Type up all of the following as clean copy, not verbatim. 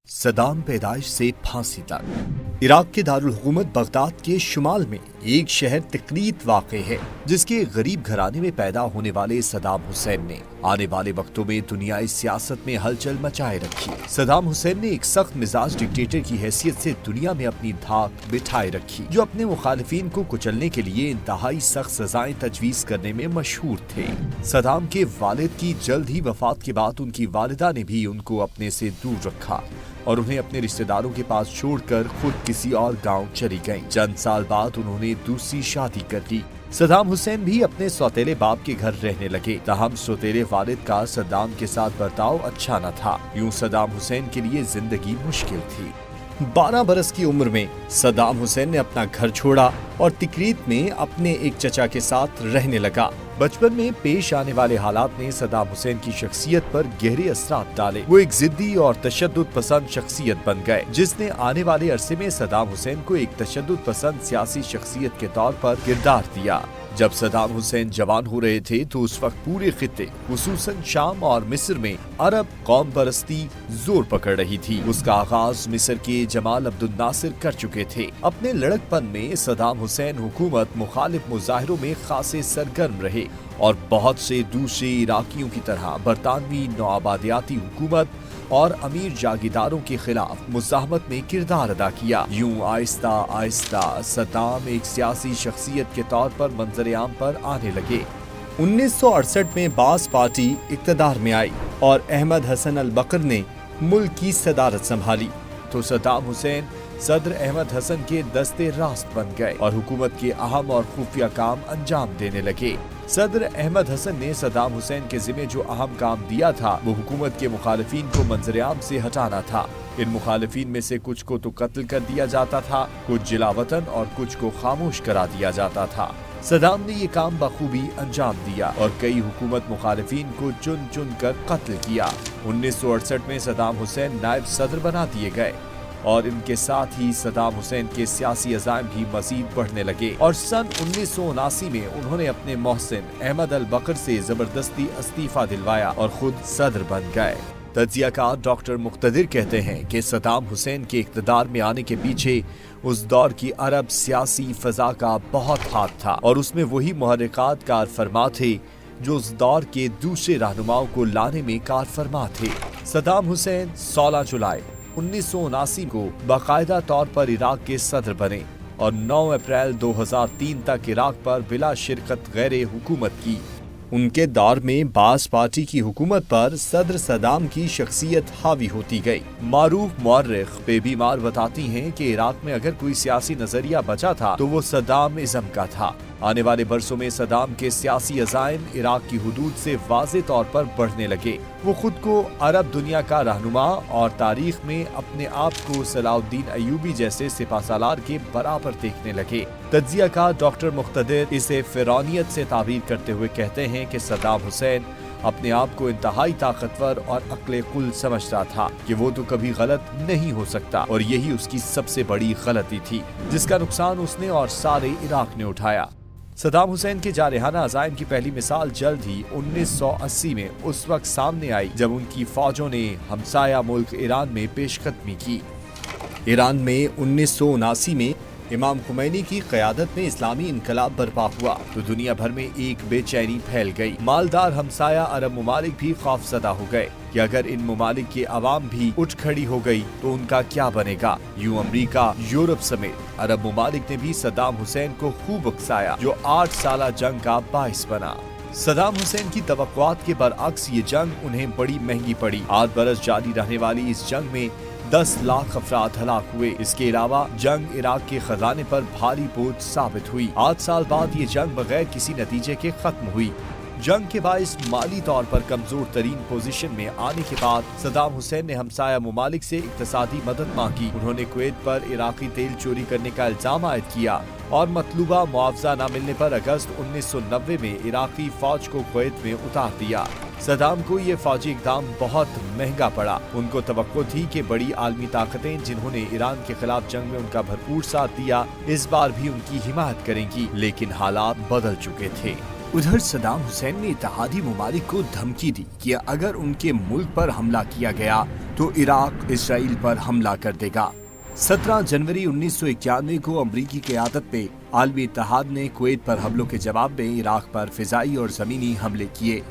सदाम पैदाइश से फांसी तक। इराक के दारुल हुकूमत बगदाद के शुमाल में एक शहर तिकरीत वाक़े है, जिसके गरीब घराने में पैदा होने वाले सदाम हुसैन ने आने वाले वक्तों में दुनियाई सियासत में हलचल मचाए रखी। सदाम हुसैन ने एक सख्त मिजाज डिक्टेटर की हैसियत से दुनिया में अपनी धाक बिठाए रखी, जो अपने मुखालिफिन को कुचलने के लिए इंतहाई सख्त सजाएं तजवीज करने में मशहूर थे। सदाम के वालिद की जल्द ही वफात के बाद उनकी वालिदा ने भी उनको अपने से दूर रखा और उन्हें अपने रिश्तेदारों के पास छोड़कर खुद किसी और गांव चली गईं। चंद साल बाद उन्होंने दूसरी शादी कर ली। सदाम हुसैन भी अपने सौतेले बाप के घर रहने लगे, ताहम सौतेले वालिद का सदाम के साथ बर्ताव अच्छा न था। यूं सदाम हुसैन के लिए जिंदगी मुश्किल थी। 12 बरस की उम्र में सदाम हुसैन ने अपना घर छोड़ा और तिकरीत में अपने एक चचा के साथ रहने लगा। बचपन में पेश आने वाले हालात ने सदाम हुसैन की शख्सियत पर गहरे असरात डाले। वो एक जिद्दी और तशद्दुद पसंद शख्सियत बन गए, जिसने आने वाले अरसे में सदाम हुसैन को एक तशद्दुद पसंद सियासी शख्सियत के तौर पर किरदार दिया। जब सदाम हुसैन जवान हो रहे थे तो उस वक्त पूरे खित्ते खुसूसन शाम और मिस्र में अरब कौम परस्ती जोर पकड़ रही थी। उसका आगाज मिस्र के जमाल अब्दुल नासिर कर चुके थे। अपने लड़कपन में सदाम हुसैन हुकूमत मुखालिफ मुजाहिरों में खासे सरगर्म रहे और बहुत से दूसरे इराकियों की तरह बरतानवी नौआबादियाती हुकूमत और अमीर जागीरदारों के खिलाफ मुज़ाहमत में किरदार अदा किया। यूं आहिस्ता आहिस्ता सदाम एक सियासी शख्सियत के तौर पर मंजर आम पर आने लगे। 1968 में बास पार्टी इक़्तिदार में आई और अहमद हसन अल बकर ने मुल्क की सदारत संभाली तो सदाम हुसैन सदर अहमद हसन के दस्ते रास्त बन गए और हुकूमत के अहम और खुफिया काम अंजाम देने लगे। सदर अहमद हसन ने सदाम हुसैन के जिम्मे जो अहम काम दिया था वो हुकूमत के मुखालिफिन को मंजर-ए-आम से हटाना था। इन मुखालिफिन में से कुछ को तो कत्ल कर दिया जाता था, कुछ जिला वतन और कुछ को खामोश करा दिया जाता था। सदाम ने ये काम बखूबी अंजाम दिया और कई हुकूमत मुखालिफिन को चुन चुन कर कत्ल किया। 1968 में सदाम हुसैन नायब सदर बना दिए गए और इनके साथ ही सदाम हुसैन के सियासी अज़ाइम भी मजीद बढ़ने लगे और सन 1979 में उन्होंने अपने मोहसिन अहमद अल बकर से जबरदस्ती इस्तीफा दिलवाया और खुद सदर बन गए। तज्ज़ियाकार डॉक्टर मुख्तदिर कहते हैं कि सदाम हुसैन के इक़्तिदार में आने के पीछे उस दौर की अरब सियासी फजा का बहुत हाथ था और उसमें वही मुहर्रिकात कार फरमा थे जो उस दौर के दूसरे रहनुमाओं को लाने में कार फरमा थे। सदाम हुसैन 16 जुलाई 1979 को बाकायदा तौर पर इराक के सदर बने और 9 अप्रैल 2003 तक इराक पर बिला शिरकत गैर हुकूमत की। उनके दौर में बास पार्टी की हुकूमत पर सदर सदाम की शख्सियत हावी होती गई। मारूफ मौर्रिख बेबीमार बताती हैं कि इराक में अगर कोई सियासी नजरिया बचा था तो वो सदाम इज़्म का था। आने वाले बरसों में सदाम के सियासी अज़ाइम इराक की हुदूद से वाज़े तौर पर बढ़ने लगे। वो खुद को अरब दुनिया का रहनुमा और तारीख में अपने आप को सलाउद्दीन अय्यूबी जैसे सिपाहसालार के बराबर देखने लगे। तज्ज़ियाकार डॉक्टर मुख्तदिर इसे फिरौनियत से ताबीर करते हुए कहते हैं कि सदाम हुसैन अपने आप को इंतहाई ताकतवर और अक्ले कुल समझता था कि वो तो कभी गलत नहीं हो सकता और यही उसकी सबसे बड़ी गलती थी, जिसका नुकसान उसने और सारे इराक ने उठाया। सदाम हुसैन के जारहाना अज़ाइम की पहली मिसाल जल्द ही 1980 में उस वक्त सामने आई जब उनकी फौजों ने हमसाया मुल्क ईरान में पेशकदमी की। ईरान में 1979 में इमाम खुमैनी की क़यादत में इस्लामी इनकलाब बर्पा हुआ तो दुनिया भर में एक बेचैनी फैल गई। मालदार हमसाया अरब ममालिक भी खौफज़दा हो गए कि अगर इन ममालिक के अवाम भी उठ खड़ी हो गई तो उनका क्या बनेगा। यूं अमरीका, यूरोप समेत अरब ममालिक ने भी सदाम हुसैन को खूब उकसाया, जो 8 साला जंग का बाइस बना। सदाम हुसैन की तवक्कुआत के बरअक्स ये जंग उन्हें बड़ी महंगी पड़ी। 8 बरस जारी रहने वाली इस जंग में 10 लाख अफराद हलाक हुए। इसके अलावा जंग इराक के खजाने पर भारी बोझ साबित हुई। 8 साल बाद ये जंग बगैर किसी नतीजे के खत्म हुई। जंग के बाइस माली तौर पर कमजोर तरीन पोजीशन में आने के बाद सदाम हुसैन ने हमसाया ममालिक से इक्तसादी मदद मांगी। उन्होंने कुवैत पर इराकी तेल चोरी करने का इल्जाम आयद किया और मतलूबा मुआवजा न मिलने पर अगस्त 1990 में इराकी फौज को कुवैत में उतार दिया। सदाम को ये फौजी इक़दाम बहुत महंगा पड़ा। उनको तवक्को थी कि बड़ी आलमी ताकतें जिन्होंने ईरान के खिलाफ जंग में उनका भरपूर साथ दिया इस बार भी उनकी हिमायत करेंगी, लेकिन हालात बदल चुके थे। उधर सदाम हुसैन ने इत्तेहादी ममालिक को धमकी दी कि अगर उनके मुल्क पर हमला किया गया तो इराक इसराइल पर हमला कर देगा। 17 जनवरी 1991 को अमरीकी क़यादत में आलमी इत्तेहाद ने कुवैत पर हमलों के जवाब में इराक पर फिजाई और ज़मीनी हमले किए।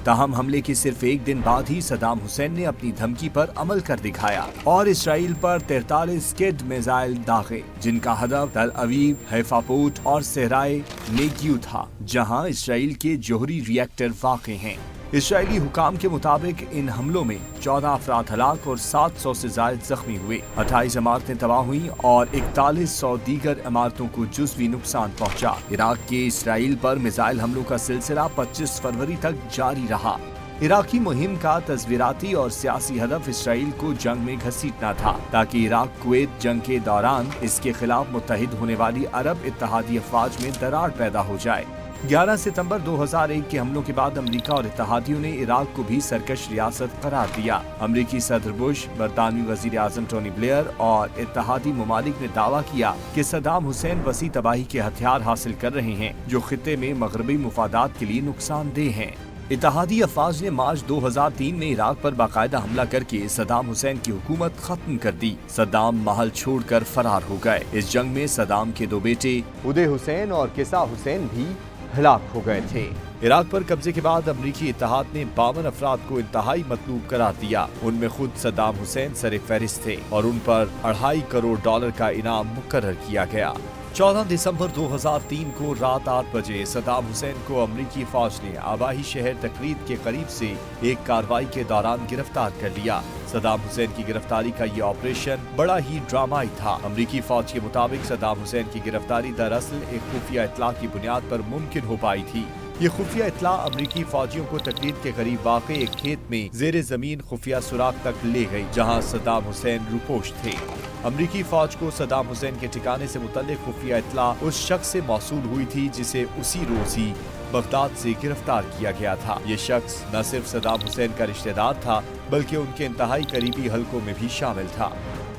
ताहम हमले के सिर्फ एक दिन बाद ही सदाम हुसैन ने अपनी धमकी पर अमल कर दिखाया और इसराइल पर 43 स्किड मिसाइल दागे, जिनका हदफ तल अवीव, हैफा पोर्ट और सहराए नेगियू था, जहां इसराइल के जोहरी रिएक्टर वाक़े हैं। इसराइली हुकाम के मुताबिक इन हमलों में 14 अफराद हलाक और 700 से ज्यादा जख्मी हुए। 28 इमारतें तबाह हुई और 4100 दीगर इमारतों को जुज़वी नुकसान पहुंचा। इराक के इसराइल पर मिसाइल हमलों का सिलसिला 25 फरवरी तक जारी रहा। इराकी मुहिम का तस्वीराती और सियासी हदफ इसराइल को जंग में घसीटना था, ताकि इराक कुवैत जंग के दौरान इसके खिलाफ मुत्तहिद होने वाली अरब इत्तेहादी अफवाज में दरार पैदा हो जाए। 11 सितंबर 2001 के हमलों के बाद अमेरिका और इत्तेहादियों ने इराक को भी सरकश रियासत करार दिया। अमेरिकी सदर बुश, बरतानवी वजीर आजम टोनी ब्लेयर और इत्तेहादी ममालिक ने दावा किया कि सदाम हुसैन वसी तबाही के हथियार हासिल कर रहे हैं, जो खित्ते में मगरबी मुफादात के लिए नुकसानदेह हैं। इत्तेहादी अफवाज ने मार्च 2003 में इराक पर बाकायदा हमला करके सदाम हुसैन की हुकूमत खत्म कर दी। सदाम महल छोड़कर फरार हो गए। इस जंग में सदाम के दो बेटे उदय हुसैन और किसा हुसैन भी हलाक हो गए थे। इराक पर कब्जे के बाद अमरीकी इत्तेहाद ने 52 अफराद को इंतहाई मतलूब करार दिया। उनमें खुद सदाम हुसैन सर फहरिस्त थे और उन पर $2.5 करोड़ का इनाम मुकर्रर किया गया। 14 दिसंबर 2003 को रात 8 बजे सदाम हुसैन को अमरीकी फौज ने आबाही शहर तकरीद के करीब से एक कार्रवाई के दौरान गिरफ्तार कर लिया। सदाम हुसैन की गिरफ्तारी का ये ऑपरेशन बड़ा ही ड्रामाई था। अमरीकी फौज के मुताबिक सदाम हुसैन की गिरफ्तारी दरअसल एक खुफिया इत्तला की बुनियाद पर मुमकिन हो पाई थी। ये खुफिया इत्तला अमरीकी फौजियों को तकरीद के करीब वाक़े एक खेत में ज़ेरे ज़मीन खुफिया सुराग तक ले गई, जहां सदाम हुसैन रुपोश थे। अमरीकी फौज को सदाम हुसैन के ठिकाने से मुतल्लिक खुफिया इत्तला उस शख्स से मौसूल हुई थी जिसे उसी रोज ही बगदाद से गिरफ्तार किया गया था। ये शख्स न सिर्फ सदाम हुसैन का रिश्तेदार था, बल्कि उनके इंतहाई करीबी हलकों में भी शामिल था।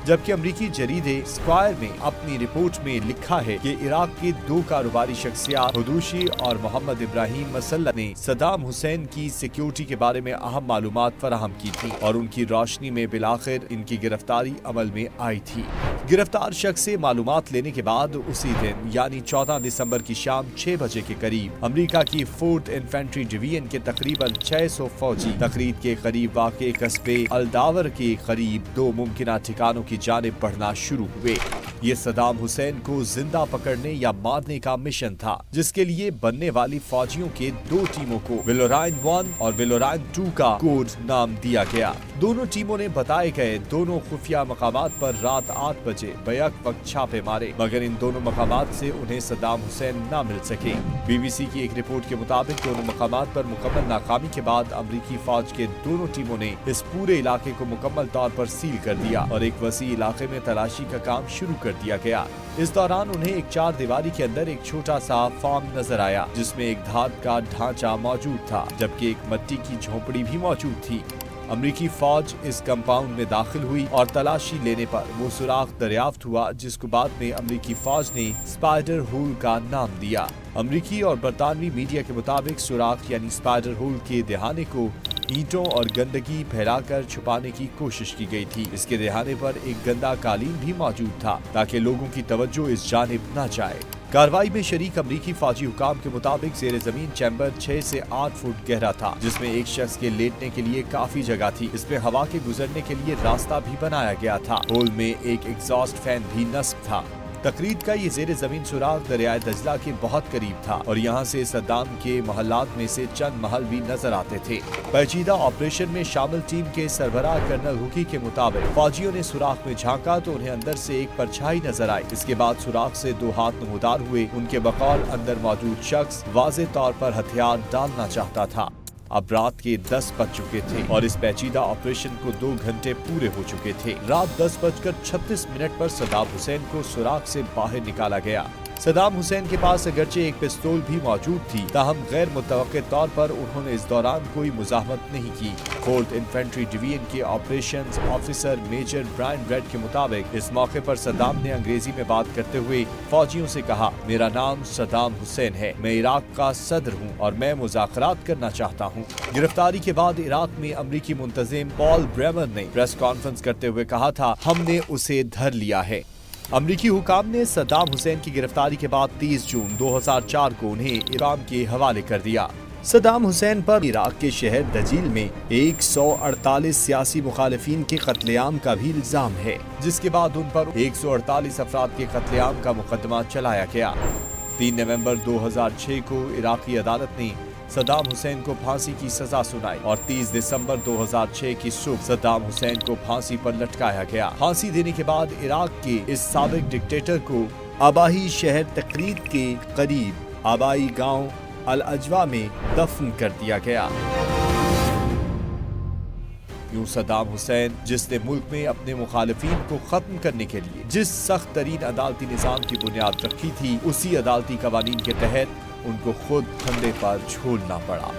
जबकि अमरीकी जरीदे स्क्वायर ने अपनी रिपोर्ट में लिखा है कि इराक के दो कारोबारी शख्सियात हुदूशी और मोहम्मद इब्राहिम मसल्ला ने सदाम हुसैन की सिक्योरिटी के बारे में अहम मालूमात फराहम की थी और उनकी रोशनी में बिलाखिर इनकी गिरफ्तारी अमल में आई थी। गिरफ्तार शख्स से मालूमात लेने के बाद उसी दिन यानी 14 दिसंबर की शाम 6 बजे के करीब अमेरिका की 4th इन्फेंट्री डिवीजन के तकरीबन 600 फौजी तकरीद के करीब वाक़े कस्बे अल्दावर के करीब 2 मुमकिना ठिकानों की जानिब बढ़ना शुरू हुए। ये सदाम हुसैन को जिंदा पकड़ने या मारने का मिशन था, जिसके लिए बनने वाली फौजियों के 2 टीमों को विलोराइन 1 और विलोराइन 2 का कोड नाम दिया गया। दोनों टीमों ने बताए गए दोनों खुफिया मकामात पर रात 8 बजे बैक वक्त छापे मारे, मगर इन दोनों मकामात से उन्हें सदाम हुसैन न मिल सके। BBC की एक रिपोर्ट के मुताबिक दोनों मकामात पर मुकम्मल नाकामी के बाद अमरीकी फौज के दोनों टीमों ने इस पूरे इलाके को मुकम्मल तौर पर सील कर दिया और एक वसी इलाके में तलाशी का काम शुरू कर दिया गया। इस दौरान उन्हें एक 4 दीवारी के अंदर एक छोटा सा फार्म नजर आया, जिसमें एक धात का ढांचा मौजूद था, जबकि एक मिट्टी की झोपड़ी भी मौजूद थी। अमरीकी फौज इस कंपाउंड में दाखिल हुई और तलाशी लेने पर वो सुराख दरियाफ्त हुआ, जिसको बाद में अमरीकी फौज ने स्पाइडर होल का नाम दिया। अमरीकी और बरतानवी मीडिया के मुताबिक सुराख यानी स्पाइडर होल के दहाने को ईंटों और गंदगी फैलाकर छुपाने की कोशिश की गई थी। इसके दहाने पर एक गंदा कालीन भी मौजूद था, ताकि लोगों की तवज्जो इस जानिब न जाए। कार्रवाई में शरीक अमरीकी फौजी हुकाम के मुताबिक ज़ेरे जमीन चैम्बर 6 से 8 फुट गहरा था, जिसमें एक शख्स के लेटने के लिए काफी जगह थी। इसमें हवा के गुजरने के लिए रास्ता भी बनाया गया था। होल में एक एग्जॉस्ट फैन भी नस्ब था। तकरीद का ये ज़ेरे जमीन सुराख दरियाए दजला के बहुत करीब था और यहाँ से सद्दाम के महल्लात में से चंद महल भी नजर आते थे। पेचीदा ऑपरेशन में शामिल टीम के सरबराह कर्नल हुकी के मुताबिक फौजियों ने सुराख में झांका तो उन्हें अंदर से एक परछाई नजर आई। इसके बाद सुराख से 2 हाथ नमूदार हुए। उनके बकौल अंदर मौजूद शख्स वाज़े तौर पर हथियार डालना चाहता था। अब रात के 10 बज चुके थे और इस पेचीदा ऑपरेशन को 2 घंटे पूरे हो चुके थे। रात 10:36 पर सदाम हुसैन को सुराख से बाहर निकाला गया। सदाम हुसैन के पास अगरचे एक पिस्तौल भी मौजूद थी, ताहम गैर मुतवक्के तौर पर उन्होंने इस दौरान कोई मुज़ाहमत नहीं की। 4th इन्फेंट्री डिवीजन के operations officer major Brian Reid के मुताबिक इस मौके पर सदाम ने अंग्रेजी में बात करते हुए फौजियों से कहा, मेरा नाम सदाम हुसैन है, मैं इराक का सदर हूँ और मैं मुज़ाकरात करना चाहता हूँ। गिरफ्तारी के बाद इराक में अमरीकी मुंतजिम पॉल ब्रेमर ने प्रेस कॉन्फ्रेंस करते हुए कहा था, हमने उसे धर लिया है। अमरीकी हुकाम ने सदाम हुसैन की गिरफ्तारी के बाद 30 जून 2004 को उन्हें इराक के हवाले कर दिया। सदाम हुसैन पर इराक के शहर दजील में 148 सियासी मुखालिफिन के कत्लेआम का भी इल्जाम है, जिसके बाद उन पर 148 अफराद के कत्लेआम का मुकदमा चलाया गया। 3 नवंबर 2006 को इराकी अदालत ने सदाम हुसैन को फांसी की सजा सुनाई और 30 दिसंबर 2006 की सुबह सदाम हुसैन को फांसी पर लटकाया गया। फांसी देने के बाद इराक के इस साबिक डिक्टेटर को आबाई शहर तकरीत के करीब आबाई गांव अल अजवा में दफन कर दिया गया। यूं सदाम हुसैन, जिसने मुल्क में अपने मुखालिफिन को खत्म करने के लिए जिस सख्त तरीन अदालती निज़ाम की बुनियाद रखी थी, उसी अदालती कवानीन के तहत उनको खुद फंदे पर झूलना पड़ा।